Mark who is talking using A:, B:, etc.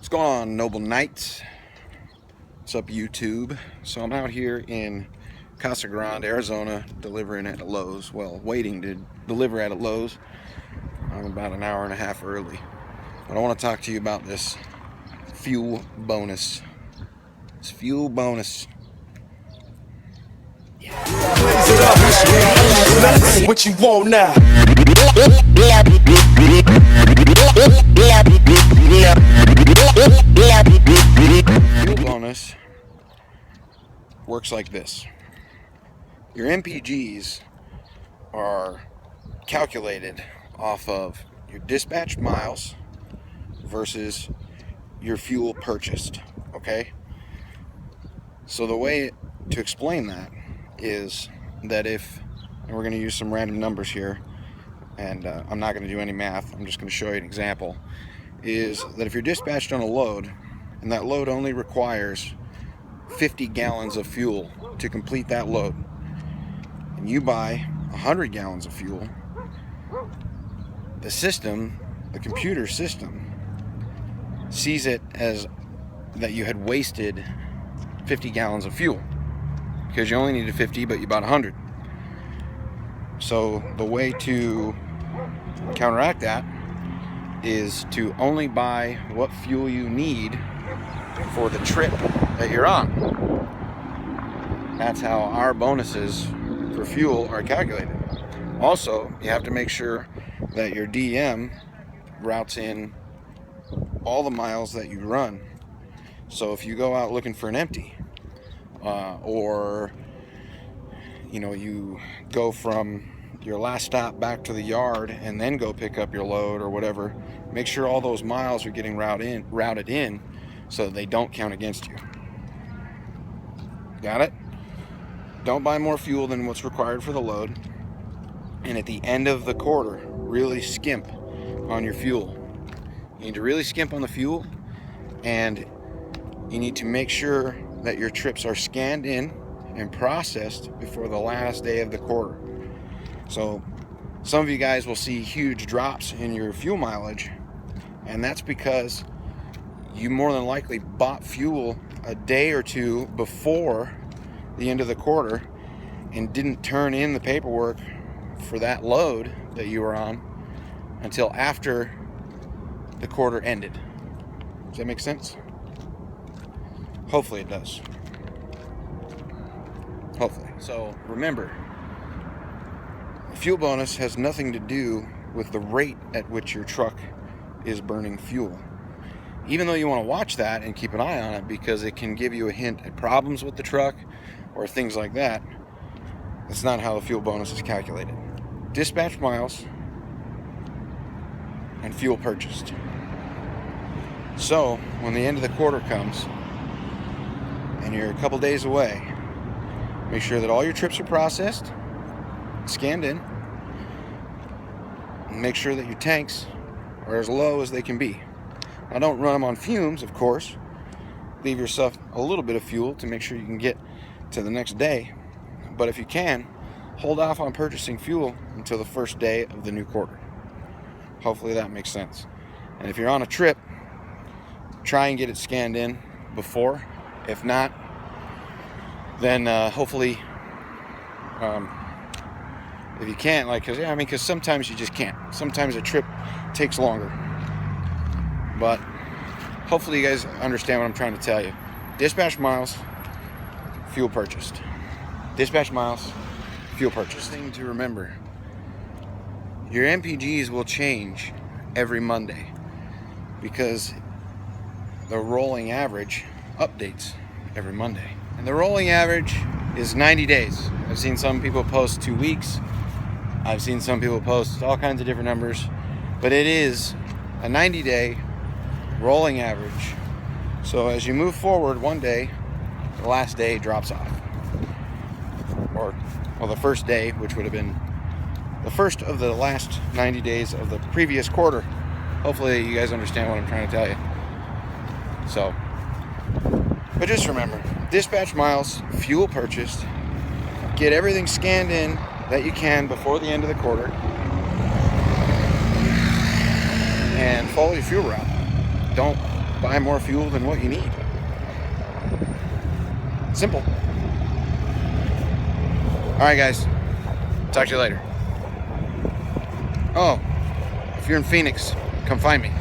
A: What's going on, noble knights? What's up, YouTube? So I'm out here in Casa Grande, Arizona, delivering at Lowe's. Well, waiting to deliver at Lowe's. I'm about an hour and a half early. But I want to talk to you about this fuel bonus. This fuel bonus.
B: What you want now?
A: Fuel bonus works like this. Your MPGs are calculated off of your dispatched miles versus your fuel purchased, okay? So the way to explain that is that if, and we're going to use some random numbers here, and I'm not going to do any math, I'm just going to show you an example, is that if you're dispatched on a load, and that load only requires 50 gallons of fuel to complete that load, and you buy 100 gallons of fuel, the system, the computer system, sees it as that you had wasted 50 gallons of fuel because you only needed 50 but you bought 100. So the way to counteract that is to only buy what fuel you need for the trip that you're on. That's how our bonuses for fuel are calculated. Also, you have to make sure that your DM routes in all the miles that you run. So if you go out looking for an empty, or you go from your last stop back to the yard and then go pick up your load or whatever, make sure all those miles are getting routed in so that they don't count against you. Got it? Don't buy more fuel than what's required for the load. And at the end of the quarter, really skimp on your fuel. You need to really skimp on the fuel, and you need to make sure that your trips are scanned in and processed before the last day of the quarter. So some of you guys will see huge drops in your fuel mileage, and that's because you more than likely bought fuel a day or two before the end of the quarter and didn't turn in the paperwork for that load that you were on until after the quarter ended. Does that make sense? Hopefully it does. Hopefully. So remember, fuel bonus has nothing to do with the rate at which your truck is burning fuel. Even though you want to watch that and keep an eye on it because it can give you a hint at problems with the truck or things like that, that's not how the fuel bonus is calculated. Dispatch miles and fuel purchased. So when the end of the quarter comes and you're a couple days away, make sure that all your trips are processed, scanned in, and make sure that your tanks are as low as they can be. Now, don't run them on fumes, of course. Leave yourself a little bit of fuel to make sure you can get to the next day. But if you can, hold off on purchasing fuel until the first day of the new quarter. Hopefully that makes sense. And if you're on a trip, try and get it scanned in before. If not, then hopefully, if you can't, because sometimes you just can't. Sometimes a trip takes longer. But hopefully you guys understand what I'm trying to tell you. Dispatch miles, fuel purchased. Dispatch miles, fuel purchased. Thing to remember, your MPGs will change every Monday because the rolling average updates every Monday. And the rolling average is 90 days. I've seen some people post 2 weeks. I've seen some people post all kinds of different numbers. But it is a 90-day rolling average. So as you move forward one day, the last day drops off. Or the first day, which would have been the first of the last 90 days of the previous quarter. Hopefully you guys understand what I'm trying to tell you. So, but just remember, dispatch miles, fuel purchased, get everything scanned in that you can before the end of the quarter, and follow your fuel route. Don't buy more fuel than what you need. Simple. Alright guys, talk to you later. Oh, if you're in Phoenix, come find me.